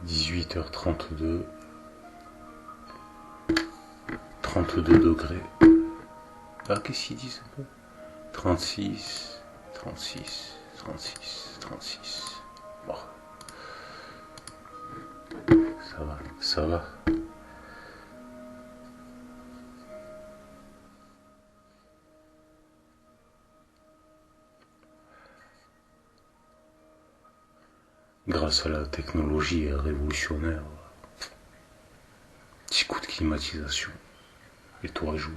18h32, 32 degrés. Ah, qu'est-ce qu'ils disent un peu? 36, 36, 36, 36. Bon. Ça va, ça va. Grâce à la technologie révolutionnaire, petit coup de climatisation, et tout à jouer.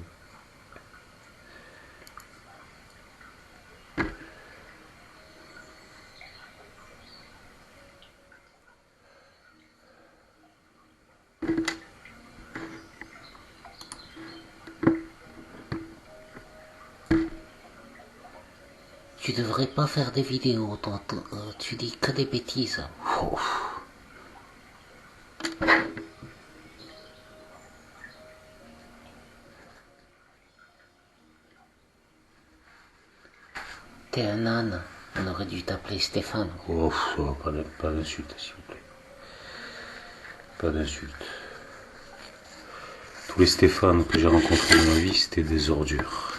Tu devrais pas faire des vidéos, toi, tu dis que des bêtises. Oh. T'es un âne, on aurait dû t'appeler Stéphane. Oh, pas d'insulte, s'il vous plaît. Pas d'insulte. Tous les Stéphane que j'ai rencontrés dans ma vie, c'était des ordures.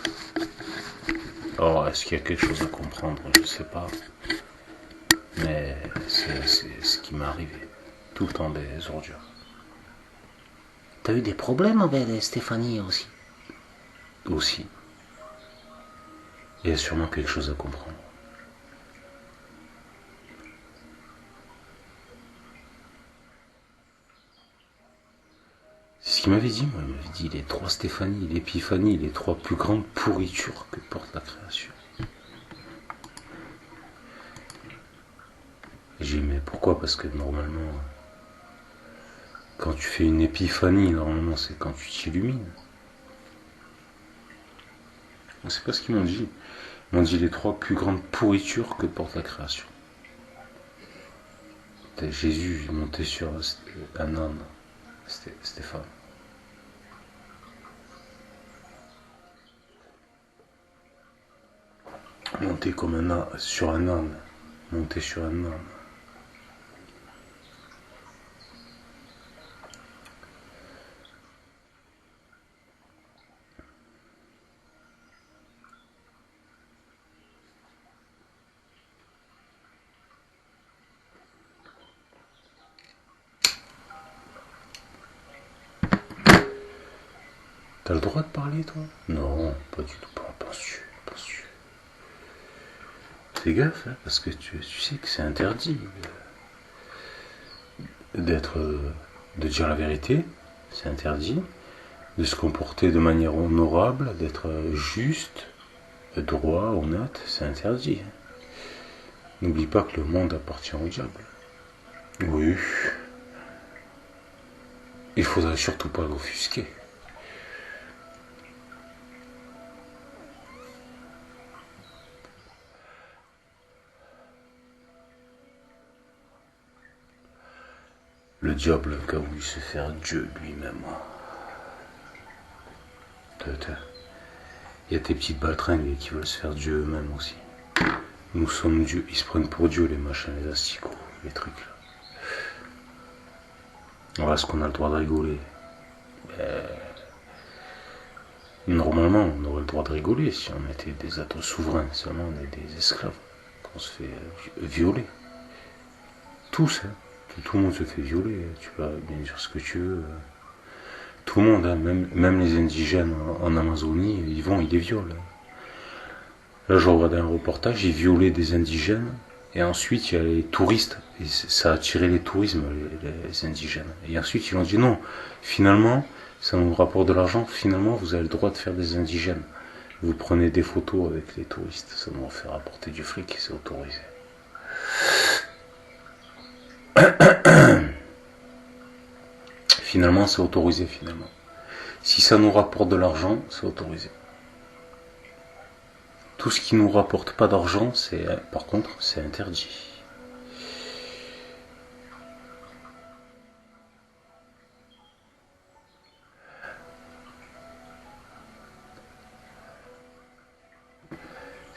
Alors, est-ce qu'il y a quelque chose à comprendre? Je sais pas. Mais c'est ce qui m'est arrivé. Tout le temps des ordures. T'as eu des problèmes avec les Stéphanie aussi? Aussi. Il y a sûrement quelque chose à comprendre. C'est ce qu'il m'avait dit, moi. Il m'avait dit les 3 Stéphanie, l'épiphanie, les 3 plus grandes pourritures que porte la création. Et j'ai dit, mais pourquoi? Parce que normalement, quand tu fais une épiphanie, normalement c'est quand tu t'illumines. C'est pas ce qu'ils m'ont dit. Ils m'ont dit les 3 plus grandes pourritures que porte la création. Jésus monté sur un âne, Stéphane. Monté comme un âne, sur un âne. Monté sur un âne. T'as le droit de parler, toi? Non, pas du tout. Penses-tu? Fais gaffe, hein, parce que tu sais que c'est interdit de dire la vérité. C'est interdit de se comporter de manière honorable, d'être juste, droit, honnête. C'est interdit. N'oublie pas que le monde appartient au diable. Oui. Il faudrait surtout pas l'offusquer. Le diable qui a voulu se faire Dieu lui-même. Il y a tes petites baltringues qui veulent se faire Dieu eux-mêmes aussi. Nous sommes Dieu. Ils se prennent pour Dieu, les machins, les asticots, les trucs là. Voilà ce qu'on a le droit de rigoler. Normalement, on aurait le droit de rigoler si on était des êtres souverains. Seulement, on est des esclaves. On se fait violer. Tous, hein. Tout le monde se fait violer. Tu vas bien dire ce que tu veux. Tout le monde, hein. Même les indigènes en Amazonie, ils les violent. Là, je regardais un reportage, ils violaient des indigènes. Et ensuite, il y a les touristes. Et ça a attiré les tourismes, les indigènes. Et ensuite, ils ont dit non, finalement, ça nous rapporte de l'argent. Finalement, vous avez le droit de faire des indigènes. Vous prenez des photos avec les touristes. Ça nous fait rapporter du fric et c'est autorisé. Finalement, c'est autorisé, finalement. Si ça nous rapporte de l'argent, c'est autorisé. Tout ce qui nous rapporte pas d'argent, par contre, c'est interdit.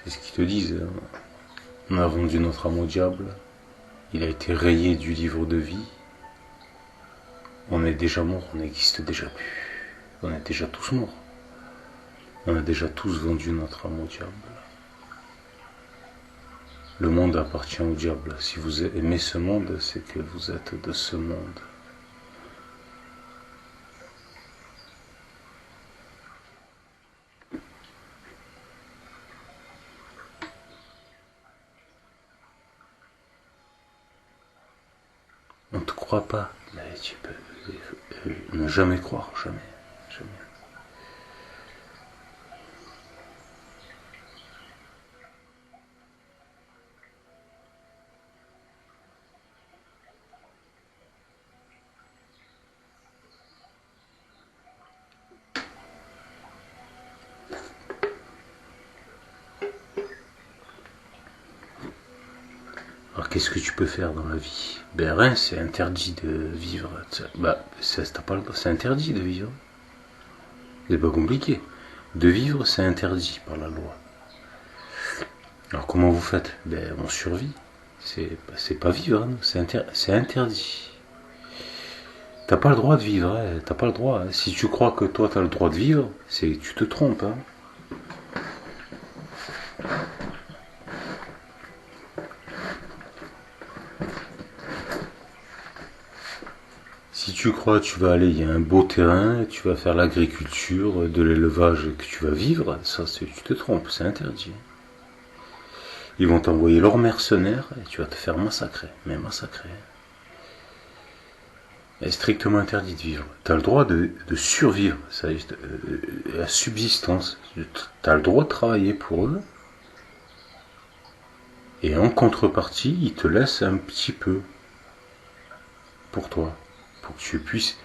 C'est ce qu'ils te disent. On a vendu notre âme au diable. Il a été rayé du livre de vie. On est déjà mort, on n'existe déjà plus. On est déjà tous morts. On a déjà tous vendu notre âme au diable. Le monde appartient au diable. Si vous aimez ce monde, c'est que vous êtes de ce monde. On ne te croit pas, mais tu peux ne jamais croire, jamais, jamais. Alors qu'est-ce que tu peux faire dans la vie? Ben rien, c'est interdit de vivre. Bah, c'est interdit de vivre. C'est pas compliqué. De vivre, c'est interdit par la loi. Alors comment vous faites? Ben on survit. C'est pas vivre, hein, c'est interdit. T'as pas le droit de vivre, hein, t'as pas le droit. Hein. Si tu crois que toi t'as le droit de vivre, c'est que tu te trompes. Hein. Si tu crois que tu vas aller, il y a un beau terrain, tu vas faire l'agriculture, de l'élevage, que tu vas vivre, ça tu te trompes, c'est interdit. Ils vont t'envoyer leurs mercenaires et tu vas te faire massacrer, mais massacrer. C'est strictement interdit de vivre. Tu as le droit de survivre, ça, la subsistance. Tu as le droit de travailler pour eux. Et en contrepartie, ils te laissent un petit peu pour toi. Pour que tu puisses.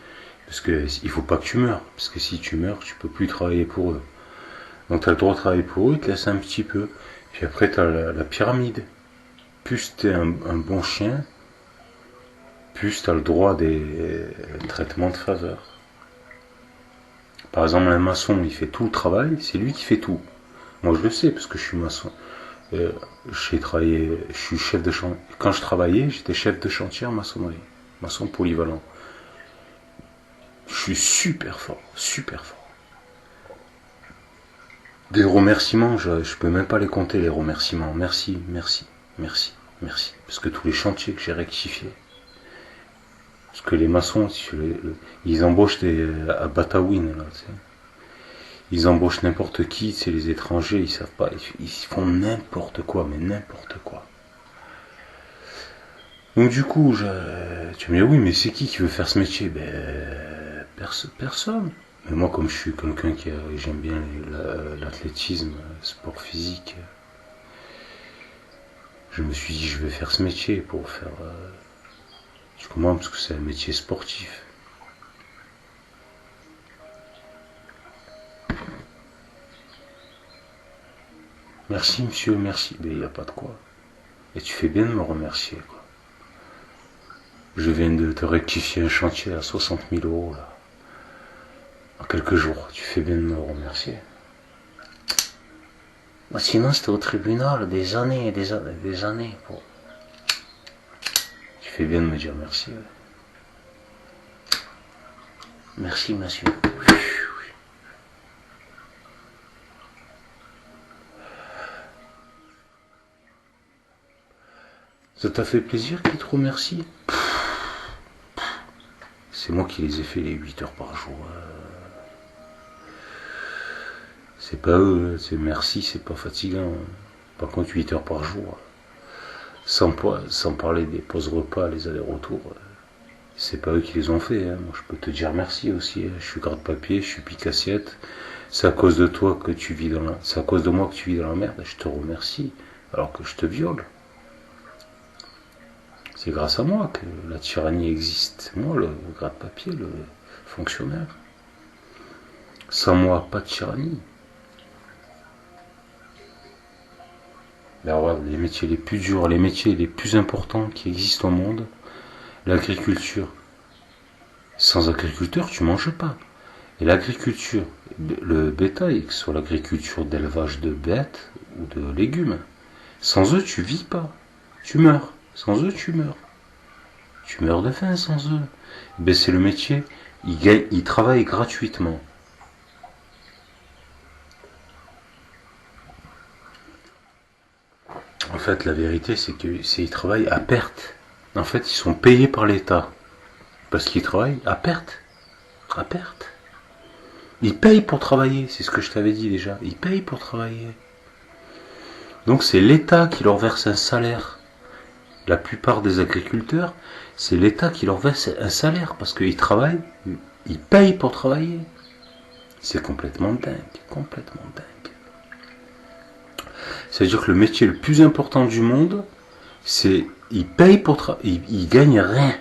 Parce qu'il ne faut pas que tu meurs. Parce que si tu meurs, tu ne peux plus travailler pour eux. Donc tu as le droit de travailler pour eux, ils te laissent un petit peu. Puis après, tu as la pyramide. Plus tu es un bon chien, plus tu as le droit des traitements de faveur. Par exemple, un maçon, il fait tout le travail, c'est lui qui fait tout. Moi, je le sais, parce que je suis maçon. J'ai travaillé, je suis chef de chantier. Quand je travaillais, j'étais chef de chantier en maçonnerie. Maçon polyvalent. Je suis super fort, super fort. Des remerciements, je peux même pas les compter, les remerciements. Merci, merci, merci, merci. Parce que tous les chantiers que j'ai rectifiés. Parce que les maçons, ils embauchent à Batawin, là, tu sais. Ils embauchent n'importe qui, c'est les étrangers, ils savent pas, ils font n'importe quoi, mais n'importe quoi. Donc du coup, tu me dis oui, mais c'est qui veut faire ce métier? Ben personne. Mais moi, comme je suis quelqu'un j'aime bien l'athlétisme, sport physique, je me suis dit je vais faire ce métier pour faire. Tu comprends, parce que c'est un métier sportif. Merci monsieur, merci. Mais il n'y a pas de quoi. Et tu fais bien de me remercier, quoi. Je viens de te rectifier un chantier à 60 000 € là. En quelques jours, tu fais bien de me remercier. Bah, sinon, c'était au tribunal des années et des années. Pour... Tu fais bien de me dire merci. Ouais. Merci, monsieur. Ça t'a fait plaisir qu'ils te remercient? C'est moi qui les ai fait les 8 heures par jour. C'est pas eux, c'est merci, c'est pas fatigant. Par contre, 8 heures par jour, sans parler des pauses repas, les allers-retours, c'est pas eux qui les ont fait. Hein. Moi, je peux te dire merci aussi. Hein. Je suis garde-papier, je suis pique-assiette. C'est à cause de toi que tu vis dans la... C'est à cause de moi que tu vis dans la merde. Je te remercie, alors que je te viole. C'est grâce à moi que la tyrannie existe. Moi, le gratte-papier, le fonctionnaire. Sans moi, pas de tyrannie. Là, regarde, les métiers les plus durs, les métiers les plus importants qui existent au monde, l'agriculture. Sans agriculteur, tu manges pas. Et l'agriculture, le bétail, que ce soit l'agriculture d'élevage de bêtes ou de légumes, sans eux, tu vis pas. Tu meurs. Sans eux, tu meurs. Tu meurs de faim sans eux. Ben, c'est le métier. Ils travaillent gratuitement. En fait, la vérité, c'est qu'ils travaillent à perte. En fait, ils sont payés par l'État. Parce qu'ils travaillent à perte. À perte. Ils payent pour travailler, c'est ce que je t'avais dit déjà. Ils payent pour travailler. Donc c'est l'État qui leur verse un salaire. La plupart des agriculteurs, c'est l'État qui leur verse un salaire parce qu'ils travaillent, ils payent pour travailler. C'est complètement dingue, complètement dingue. C'est-à-dire que le métier le plus important du monde, c'est ils payent pour travailler, ils gagnent rien.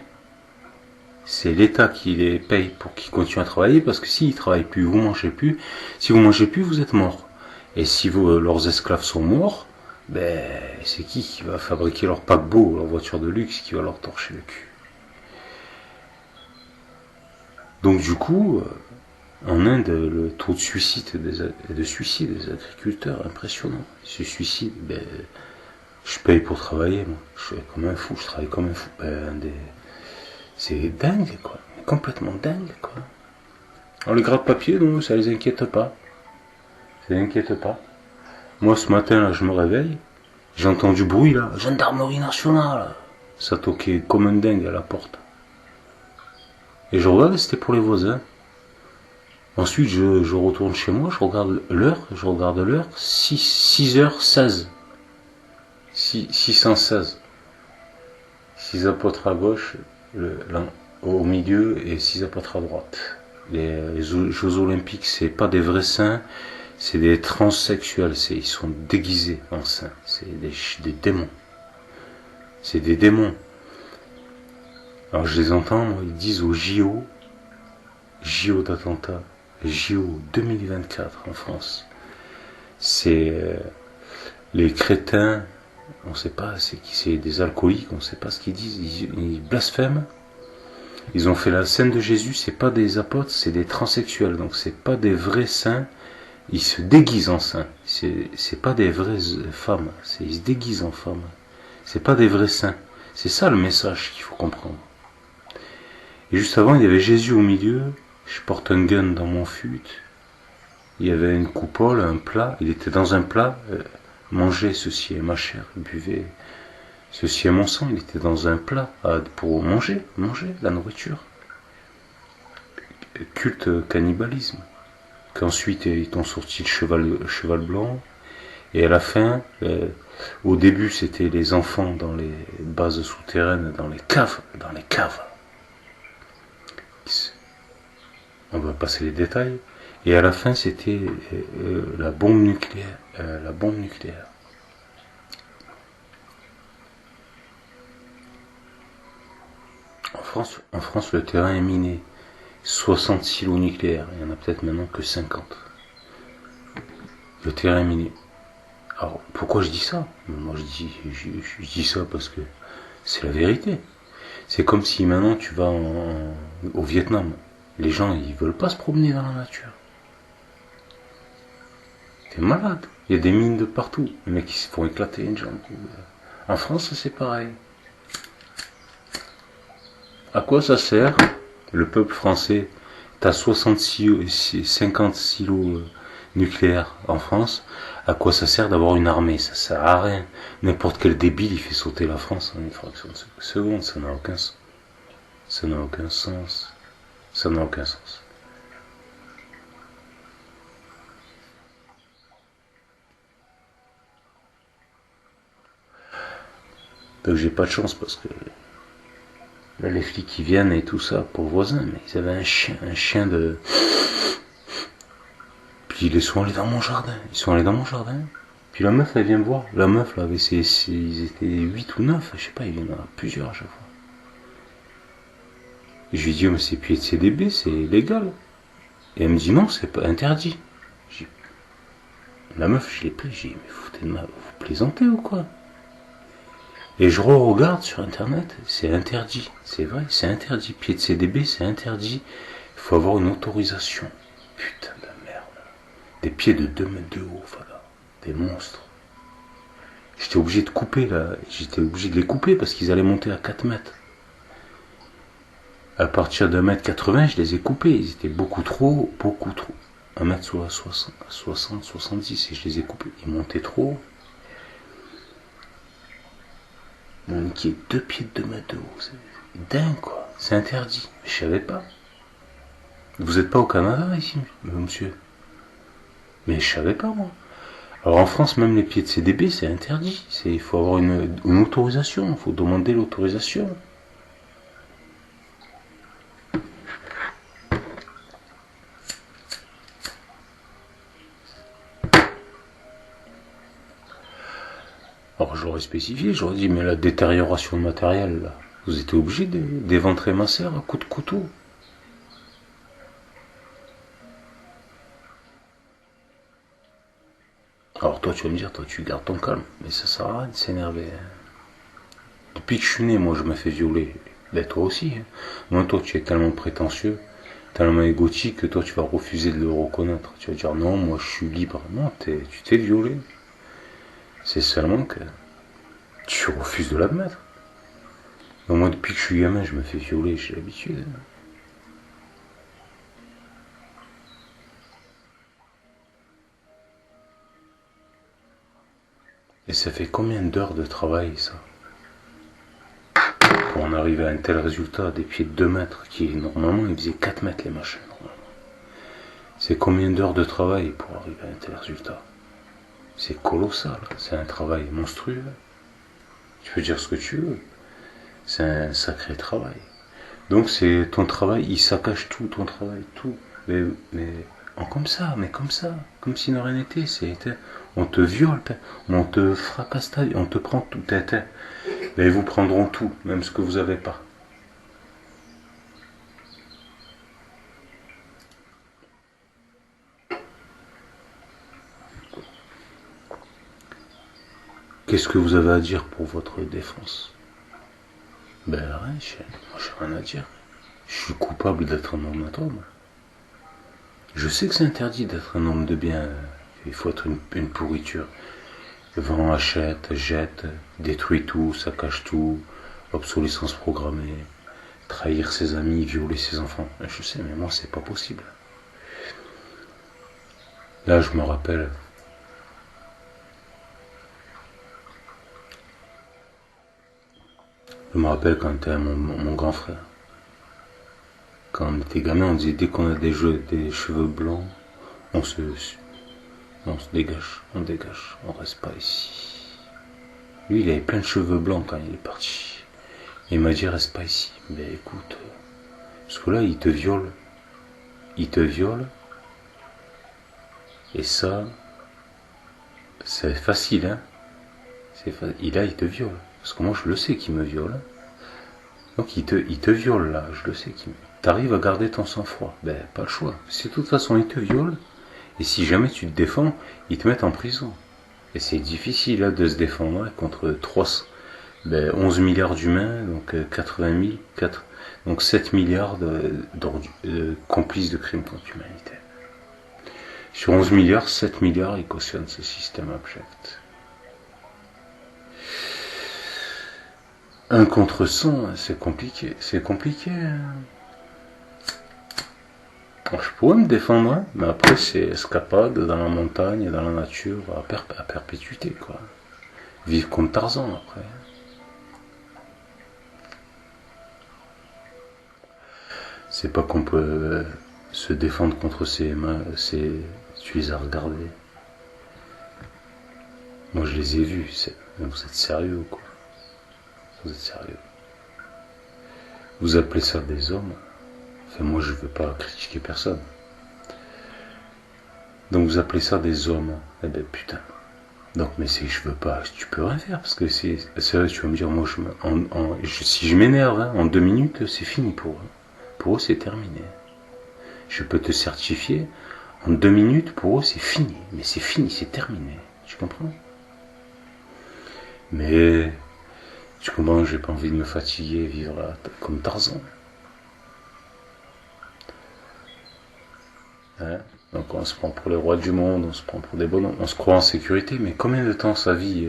C'est l'État qui les paye pour qu'ils continuent à travailler parce que s'ils ne travaillent plus, vous mangez plus. Si vous mangez plus, vous êtes mort. Et si leurs esclaves sont morts, ben c'est qui va fabriquer leur paquebot, leur voiture de luxe, qui va leur torcher le cul. Donc du coup, en Inde, le taux de suicide des agriculteurs est impressionnant. Ils se suicident, ben, je paye pour travailler, moi. Je suis comme un fou, je travaille comme un fou. C'est dingue, quoi. Complètement dingue, quoi. Alors les gratte-papiers, non, ça les inquiète pas. Ça les inquiète pas. Moi, ce matin, là, je me réveille, j'entends du bruit, là. Gendarmerie nationale. Ça toquait comme un dingue à la porte. Et je regarde, c'était pour les voisins. Ensuite, je retourne chez moi, je regarde l'heure, 6h16. 616. 6 apôtres à gauche, au milieu et 6 apôtres à droite. Les Jeux Olympiques, c'est pas des vrais saints, c'est des transsexuels, ils sont déguisés en saints, c'est des démons. C'est des démons. Alors je les entends, ils disent aux JO d'attentat, JO 2024 en France. C'est les crétins, on ne sait pas, c'est des alcooliques, on ne sait pas ce qu'ils disent, ils blasphèment. Ils ont fait la scène de Jésus, c'est pas des apôtres, c'est des transsexuels, donc c'est pas des vrais saints, ils se déguisent en saints, c'est pas des vraies femmes, ils se déguisent en femmes, c'est pas des vrais saints, c'est ça le message qu'il faut comprendre. Et juste avant, il y avait Jésus au milieu, je porte un gun dans mon fut, il y avait une coupole, un plat, il était dans un plat, mangez, ceci est ma chair, buvez, ceci est mon sang, il était dans un plat pour manger la nourriture. Culte cannibalisme. Qu'ensuite ils t'ont sorti le cheval blanc. Et à la fin, au début c'était les enfants dans les bases souterraines, dans les caves. On va passer les détails. Et à la fin c'était la bombe nucléaire. En France, le terrain est miné. 60 silos nucléaires. Il n'y en a peut-être maintenant que 50. Le terrain est miné. Alors, pourquoi je dis ça? Moi, je dis ça parce que c'est la vérité. C'est comme si maintenant tu vas au Vietnam. Les gens, ils veulent pas se promener dans la nature. T'es malade. Il y a des mines de partout. Les mecs, ils se font éclater une jambe. En France, c'est pareil. À quoi ça sert? Le peuple français, t'as 50 silos nucléaires en France. À quoi ça sert d'avoir une armée? Ça sert à rien. N'importe quel débile, il fait sauter la France en une fraction de seconde. Ça n'a aucun sens. Ça n'a aucun sens. Donc j'ai pas de chance parce que là, les flics qui viennent et tout ça pour le voisin, mais ils avaient un chien de... Puis ils sont allés dans mon jardin. Puis la meuf, elle vient me voir. La meuf, là, ils étaient 8 ou 9, je sais pas, il y en a plusieurs à chaque fois. Et je lui dis, oh, mais c'est pied de CDB, c'est légal. Et elle me dit, non, c'est pas interdit. La meuf, je l'ai pris, j'ai dit, mais vous plaisantez ou quoi? Et je regarde sur internet, c'est interdit. C'est vrai, c'est interdit. Pied de CDB, c'est interdit. Il faut avoir une autorisation. Putain de merde. Des pieds de 2 mètres de haut, voilà. Des monstres. J'étais obligé de couper là. J'étais obligé de les couper parce qu'ils allaient monter à 4 mètres. À partir de 1m80, je les ai coupés. Ils étaient beaucoup trop. 1m60, 70, et je les ai coupés. Ils montaient trop haut. Mon qui est 2 pieds de 2 mètres de haut. C'est dingue, quoi. C'est interdit. Je savais pas. Vous n'êtes pas au Canada, ici, monsieur? Mais je savais pas, moi. Alors en France, même les pieds de CDB, c'est interdit. Il faut avoir une autorisation. Il faut demander l'autorisation. Alors j'aurais spécifié, j'aurais dit, mais la détérioration de matériel, là, vous étiez obligé d'éventrer ma serre à coups de couteau. Alors toi, tu vas me dire, toi, tu gardes ton calme, mais ça sert à rien de s'énerver. Depuis que je suis né, moi, je me fais violer. Ben toi aussi. Moi, toi, tu es tellement prétentieux, tellement égotique que toi, tu vas refuser de le reconnaître. Tu vas dire, non, moi, je suis libre. Non, tu t'es violé. C'est seulement que tu refuses de l'admettre. Donc moi, depuis que je suis gamin, je me fais violer, j'ai l'habitude. Et ça fait combien d'heures de travail, ça, pour en arriver à un tel résultat, des pieds de 2 mètres, qui normalement, ils faisaient 4 mètres les machins, normalement. C'est combien d'heures de travail pour arriver à un tel résultat? C'est colossal, c'est un travail monstrueux. Tu peux dire ce que tu veux. C'est un sacré travail. Donc c'est ton travail, il saccage tout, ton travail, tout. Mais comme ça, comme si de rien n'était. On te viole, on te fracasse ta vie, on te prend tout. Mais ils vous prendront tout, même ce que vous n'avez pas. Qu'est-ce que vous avez à dire pour votre défense? Ben rien, moi j'ai rien à dire. Je suis coupable d'être un homme atome. Je sais que c'est interdit d'être un homme de bien. Il faut être une pourriture. Vend, achète, jette, détruit tout, saccage tout, obsolescence programmée, trahir ses amis, violer ses enfants. Je sais, mais moi c'est pas possible. Là je me rappelle. Je me rappelle quand j'étais mon grand frère. Quand on était gamin, on disait dès qu'on a des cheveux blancs, on se dégage, on reste pas ici. Lui, il avait plein de cheveux blancs quand il est parti. Il m'a dit reste pas ici. Mais écoute, parce que là, il te viole. Et ça, c'est facile, hein. Là, il te viole. Parce que moi, je le sais qu'il me viole. Donc, il te viole, là. Je le sais qu'il me... T'arrives à garder ton sang-froid. Ben, pas le choix. Si de toute façon, il te viole. Et si jamais tu te défends, ils te mettent en prison. Et c'est difficile, là, de se défendre contre 11 milliards d'humains, donc 80 000, donc 7 milliards de complices de crimes contre l'humanité. Sur 11 milliards, 7 milliards, ils cautionnent ce système abject. 1 contre 100, c'est compliqué. Je pourrais me défendre, hein, mais après c'est escapade dans la montagne, dans la nature, à perpétuité, quoi. Vivre comme Tarzan, après. C'est pas qu'on peut se défendre contre ses mains, tu les as regardés. Moi je les ai vus, vous êtes sérieux ou quoi? Vous êtes sérieux? Vous appelez ça des hommes? Enfin, moi je veux pas critiquer personne. Donc vous appelez ça des hommes? Eh ben putain. Donc mais si je veux pas, tu peux rien faire parce que c'est vrai, tu vas me dire, moi si je m'énerve, hein, en 2 minutes c'est fini pour eux. Pour eux c'est terminé. Je peux te certifier, en 2 minutes pour eux c'est fini. Mais c'est fini, c'est terminé. Tu comprends? Mais tu comprends, j'ai pas envie de me fatiguer, vivre là, comme Tarzan. Hein? Donc on se prend pour les rois du monde, on se prend pour des bonhommes, on se croit en sécurité, mais combien de temps ça vit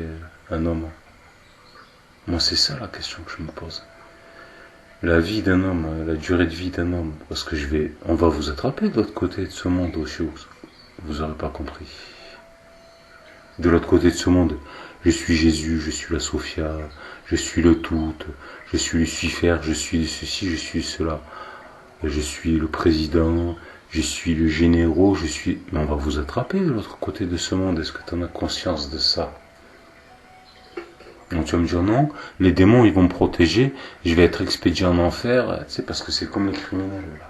un homme? Moi c'est ça la question que je me pose. la vie d'un homme, la durée de vie d'un homme, parce que on va vous attraper de l'autre côté de ce monde aussi, vous n'aurez pas compris. De l'autre côté de ce monde, je suis Jésus, je suis la Sophia, je suis le tout, je suis Lucifer, je suis ceci, je suis cela, je suis le président, je suis le généraux, mais on va vous attraper de l'autre côté de ce monde, est-ce que tu en as conscience de ça? Donc tu vas me dire non, les démons ils vont me protéger, je vais être expédié en enfer, tu sais, parce que c'est comme les criminels là.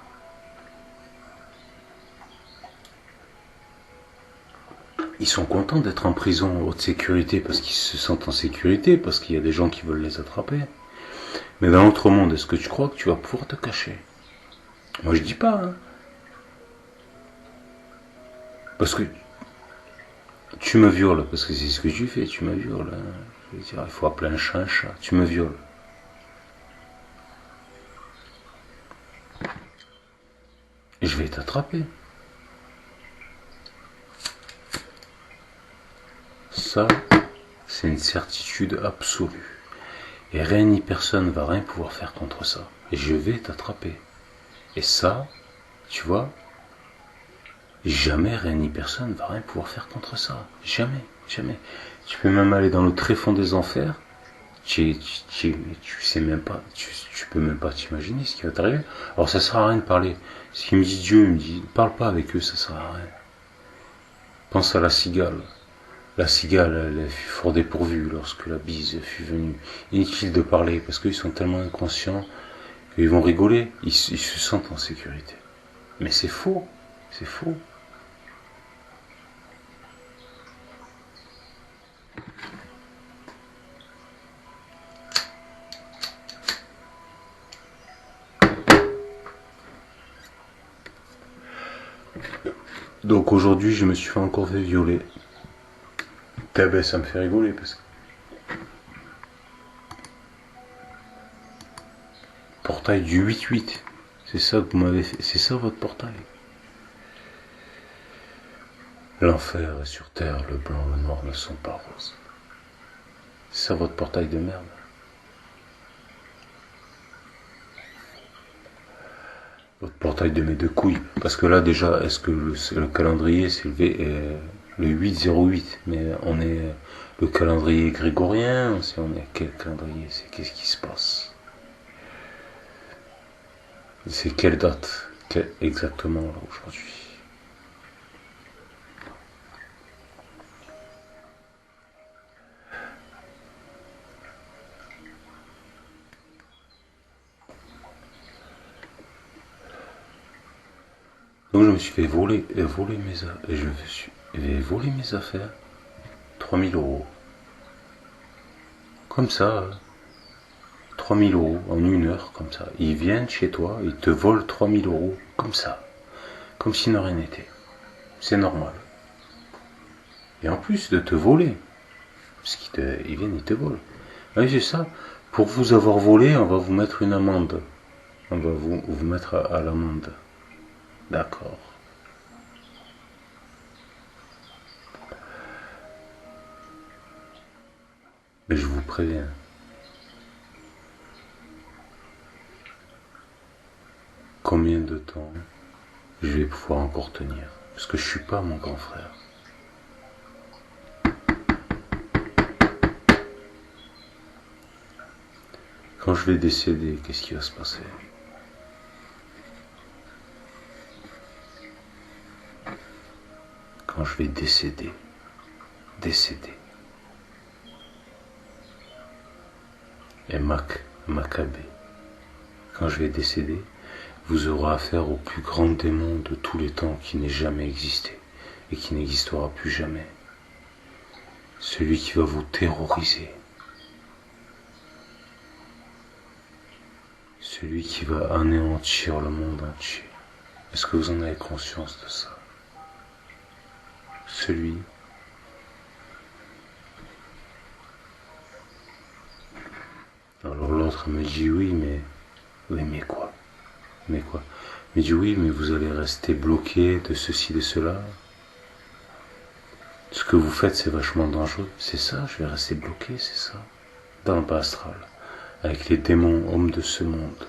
Ils sont contents d'être en prison haute sécurité parce qu'ils se sentent en sécurité, parce qu'il y a des gens qui veulent les attraper. Mais dans l'autre monde, est-ce que tu crois que tu vas pouvoir te cacher? Moi je dis pas, hein. Parce que tu me violes, parce que c'est ce que tu fais, tu me violes. Hein. Je veux dire, il faut appeler un chat, tu me violes. Et je vais t'attraper. Ça, c'est une certitude absolue. Et rien ni personne ne va rien pouvoir faire contre ça. Et je vais t'attraper. Et ça, tu vois, jamais rien ni personne ne va rien pouvoir faire contre ça. Jamais, jamais. Tu peux même aller dans le tréfonds des enfers. Tu sais même pas, tu peux même pas t'imaginer ce qui va t'arriver. Alors ça sert à rien de parler. Ce qu'il me dit Dieu, il me dit, parle pas avec eux, ça sert à rien. Pense à la cigale. La cigale, elle fut fort dépourvue lorsque la bise fut venue. Inutile de parler, parce qu'ils sont tellement inconscients qu'ils vont rigoler, ils se sentent en sécurité. Mais c'est faux, c'est faux. Donc aujourd'hui, je me suis encore fait violer. Ben, ça me fait rigoler parce que portail du 8-8, c'est ça que vous m'avez fait, c'est ça votre portail. L'enfer est sur terre, le blanc, le noir ne sont pas roses. C'est ça votre portail de merde. Votre portail de mes deux couilles. Parce que là déjà, est-ce que le calendrier s'est levé le 8-08, mais on est le calendrier grégorien, on est quel calendrier, c'est qu'est-ce qui se passe? C'est quelle date exactement là aujourd'hui? Donc je me suis fait voler mes affaires. 3000 euros. Comme ça, 3000 euros en une heure, comme ça. Ils viennent chez toi, ils te volent 3000 euros, comme ça. Comme si de rien n'était. C'est normal. Et en plus de te voler, parce qu'ils viennent, ils te volent. Oui, c'est ça. Pour vous avoir volé, on va vous mettre une amende. On va vous mettre à l'amende. D'accord. Mais je vous préviens. Combien de temps je vais pouvoir encore tenir? Parce que je suis pas mon grand frère. Quand je vais décéder, qu'est-ce qui va se passer? Quand je vais décéder. Et Maccabée. Quand je vais décéder, vous aurez affaire au plus grand démon de tous les temps qui n'ait jamais existé et qui n'existera plus jamais. Celui qui va vous terroriser. Celui qui va anéantir le monde entier. Est-ce que vous en avez conscience de ça? Celui Alors l'autre me dit oui mais quoi? Mais quoi? Il me dit oui mais vous allez rester bloqué de ceci, de cela. Ce que vous faites c'est vachement dangereux. C'est ça, je vais rester bloqué, c'est ça. Dans le bas astral. Avec les démons hommes de ce monde.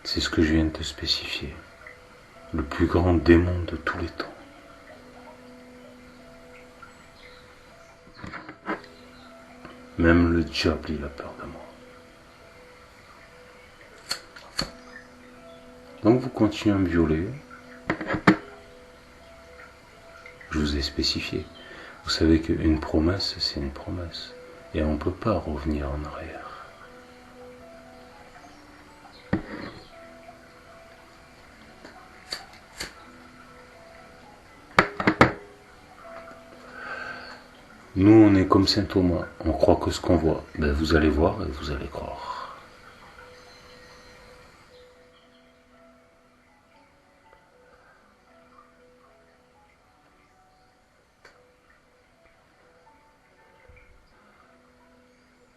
C'est ce que je viens de te spécifier. Le plus grand démon de tous les temps. Même le diable, il a peur de moi. Donc vous continuez à me violer. Je vous ai spécifié. Vous savez qu'une promesse, c'est une promesse. Et on ne peut pas revenir en arrière. Nous, on est comme saint Thomas. On croit que ce qu'on voit. Ben, vous allez voir et vous allez croire.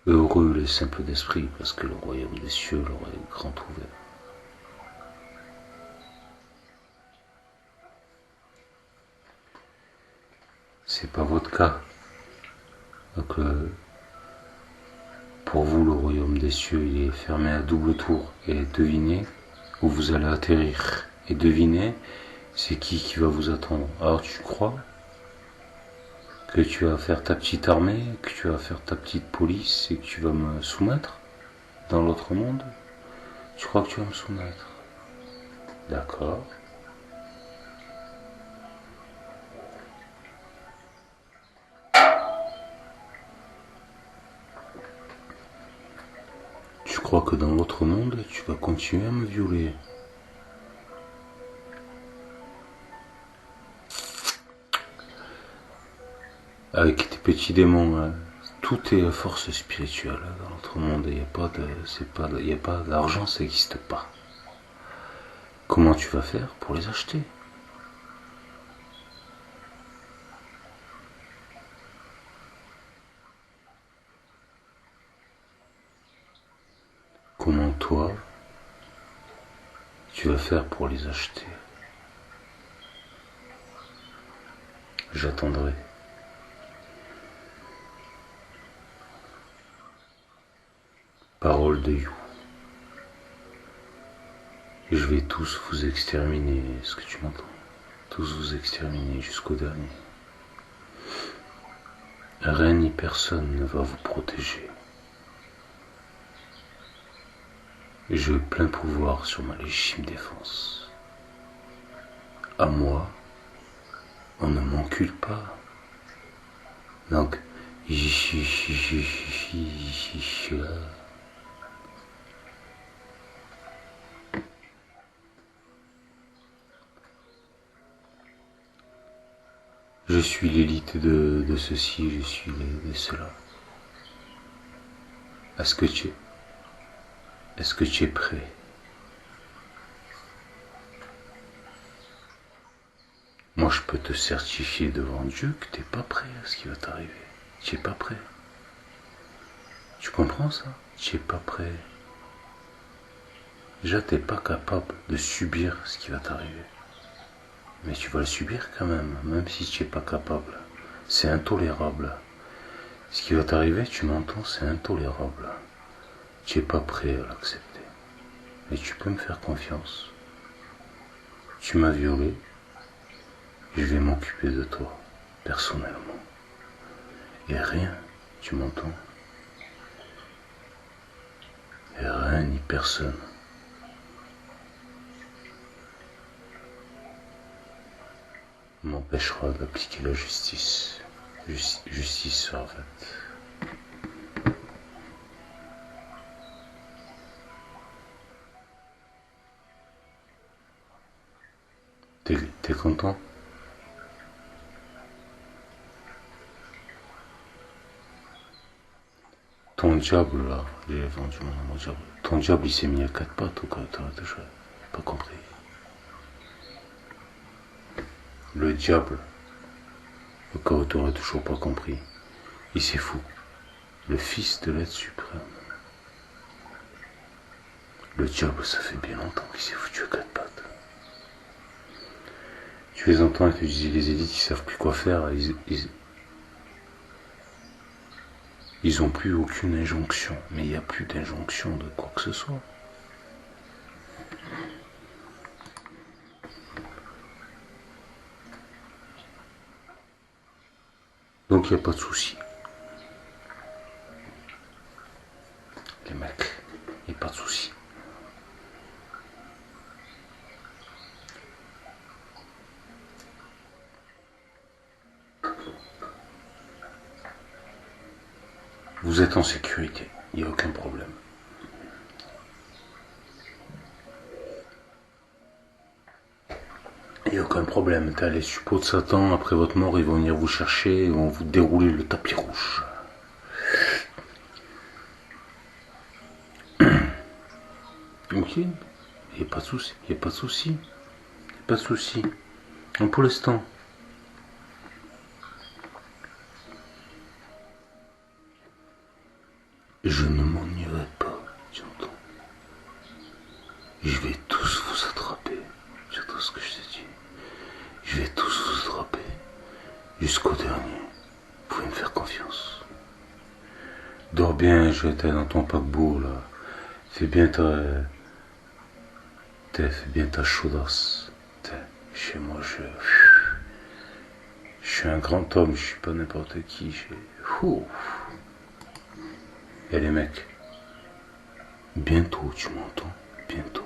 Heureux les simples d'esprit, parce que le royaume des cieux leur est grand ouvert. C'est pas votre cas. Donc, pour vous, le royaume des cieux, il est fermé à double tour. Et devinez où vous allez atterrir. Et devinez, c'est qui va vous attendre. Alors tu crois que tu vas faire ta petite armée, que tu vas faire ta petite police et que tu vas me soumettre dans l'autre monde? Tu crois que tu vas me soumettre? D'accord. Tu crois que dans l'autre monde, tu vas continuer à me violer? Avec tes petits démons, hein. Tout est force spirituelle dans l'autre monde. Il n'y a pas d'argent, ça n'existe pas. Comment tu vas faire pour les acheter? Comment toi, tu vas faire pour les acheter? J'attendrai. Parole de You. Je vais tous vous exterminer, est-ce que tu m'entends? Tous vous exterminer jusqu'au dernier. Rien ni personne ne va vous protéger. J'ai plein pouvoir sur ma légitime défense. À moi, on ne m'encule pas. Donc, je suis l'élite de ceci, je suis de cela. Est-ce que tu es prêt? Moi, je peux te certifier devant Dieu que tu n'es pas prêt à ce qui va t'arriver. Tu n'es pas prêt. Tu comprends ça? Tu n'es pas prêt. Déjà, tu n'es pas capable de subir ce qui va t'arriver. Mais tu vas le subir quand même si tu n'es pas capable. C'est intolérable. Ce qui va t'arriver, tu m'entends, c'est intolérable. Tu n'es pas prêt à l'accepter. Mais tu peux me faire confiance. Tu m'as violé. Je vais m'occuper de toi, personnellement. Et rien, tu m'entends? Et rien ni personne m'empêchera d'appliquer la justice. Justice sera faite. T'es content? Ton diable là, j'ai vendu mon diable. Ton diable il s'est mis à quatre pattes ou quoi? T'as pas compris. Le diable, au cas où t'aurais toujours pas compris, il s'est fou. Le fils de l'être suprême. Le diable, ça fait bien longtemps qu'il s'est foutu à quatre pattes. Tu les entends et tu dis les élites, ils savent plus quoi faire. Ils ont plus aucune injonction. Mais il n'y a plus d'injonction de quoi que ce soit. Donc il n'y a pas de souci. Les mecs, il n'y a pas de souci. Vous êtes en sécurité, il n'y a aucun problème. Il n'y a aucun problème, t'as les suppôts de Satan, après votre mort, ils vont venir vous chercher, ils vont vous dérouler le tapis rouge. Ok, il n'y a pas de souci, il n'y a pas de souci, il n'y a pas de souci. Donc pour l'instant, je ne m'en irai pas, tu entends. Je vais tous vous attraper, c'est tout ce que je te dis. Je vais tous vous attraper, jusqu'au dernier. Vous pouvez me faire confiance. Dors bien, je vais dans ton paquebot là. Fais bien ta chaudasse. Chez moi, je suis un grand homme, je suis pas n'importe qui. Et les mecs, bientôt, tu m'entends? Bientôt.